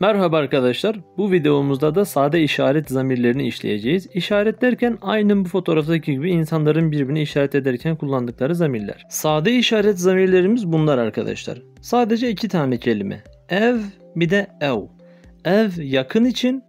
Merhaba arkadaşlar. Bu videomuzda da sade işaret zamirlerini işleyeceğiz. İşaret derken aynı bu fotoğraftaki gibi insanların birbirini işaret ederken kullandıkları zamirler. Sade işaret zamirlerimiz bunlar arkadaşlar. Sadece iki tane kelime. Ev bir de ev. Ev yakın için,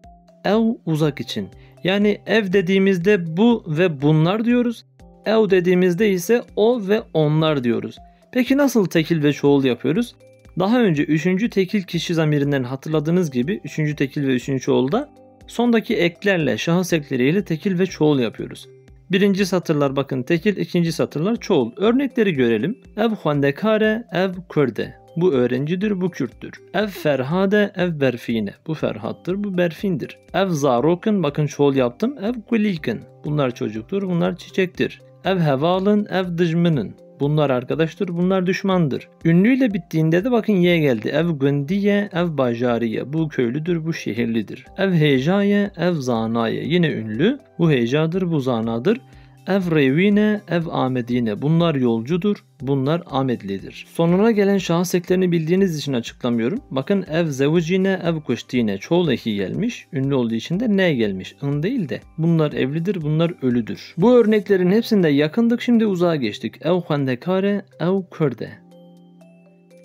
ev uzak için. Yani ev dediğimizde bu ve bunlar diyoruz. Ev dediğimizde ise o ve onlar diyoruz. Peki nasıl tekil ve çoğul yapıyoruz? Daha önce 3. tekil kişi zamirinden hatırladığınız gibi 3. tekil ve 3. çoğulda sondaki eklerle, şahıs ekleriyle tekil ve çoğul yapıyoruz. Birinci satırlar bakın tekil, ikinci satırlar çoğul. Örnekleri görelim. Ev xwendekare, ev kurde. Bu öğrencidir, bu Kürttür. Ev ferhade, ev berfine. Bu Ferhat'tır, bu Berfin'dir. Ev zarokun, bakın çoğul yaptım. Ev gulikin. Bunlar çocuktur, bunlar çiçektir. Ev hevalın, ev dıjmının. Bunlar arkadaştır, bunlar düşmandır. Ünlüyle bittiğinde de bakın ye geldi. Ev göndiye, ev bajariye. Bu köylüdür, bu şehirlidir. Ev hecaye, ev zanaye. Yine ünlü. Bu hecadır, bu zanadır. Ev revine, ev amedine. Bunlar yolcudur, bunlar amedlidir. Sonuna gelen şahıs eklerini bildiğiniz için açıklamıyorum. Bakın ev zevcine, ev kuştine. Çoğul eki gelmiş. Ünlü olduğu için de ne gelmiş? In değil de. Bunlar evlidir, bunlar ölüdür. Bu örneklerin hepsinde yakındık, şimdi uzağa geçtik. Ev xwendekare, ev kurde.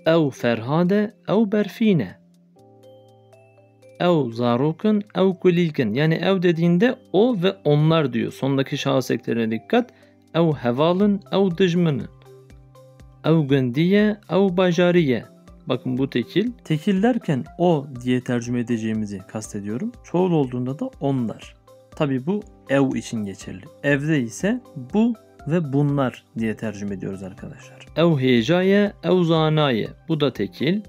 Ev ferhade, ev berfine. Ev zarokun, ev kulilkin. Yani ev dediğinde o ve onlar diyor. Sondaki şahıs eklerine dikkat. Ev hevalın, ev dıjmının. Ev göndiye, ev bajariye. Bakın bu tekil. Tekil derken o diye tercüme edeceğimizi kastediyorum. Çoğul olduğunda da onlar. Tabi bu ev için geçerli. Evde ise bu ve bunlar diye tercüme ediyoruz arkadaşlar. Ev hecaye, ev zanaye. Bu da tekil.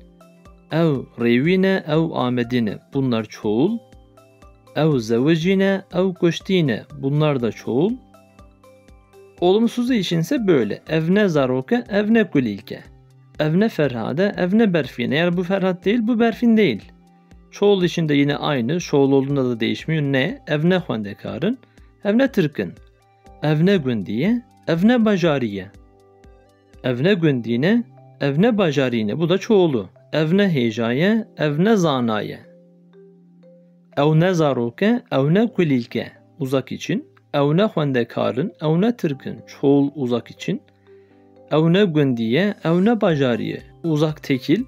Ev revine, ev amedine. Bunlar çoğul. Ev zevcine, ev kuştine. Bunlar da çoğul. Olumsuzu içinse böyle. Evne zaroke, evne kulilke. Evne ferhade, evne berfine. Yani bu ferhat değil, bu berfin değil. Çoğul içinde yine aynı. Çoğul olduğunda da değişmiyor. Ne? Evne xwendekarın, evne tırkın. Evne gündiye, evne bajariye. Evne gündine, evne bajarine. Bu da çoğulu. Evne hecaye, evne zanaye. Evne zaroke, evne kulilke. Uzak için. Evne xwendekarın, evne tırkın. Çoğul uzak için. Evne gündiye, evne bajariye. Uzak tekil.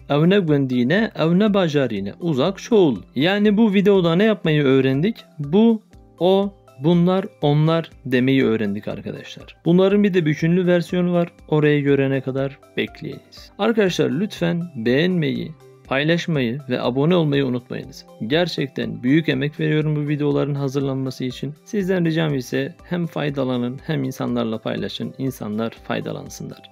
Evne gündine, evne bajarine. Uzak çoğul. Yani bu videoda ne yapmayı öğrendik? Bu, o, bunlar, onlar demeyi öğrendik arkadaşlar. Bunların bir de bütünlü versiyonu var. Orayı görene kadar bekleyiniz. Arkadaşlar lütfen beğenmeyi, paylaşmayı ve abone olmayı unutmayınız. Gerçekten büyük emek veriyorum bu videoların hazırlanması için. Sizden ricam ise hem faydalanın hem insanlarla paylaşın, insanlar faydalansınlar.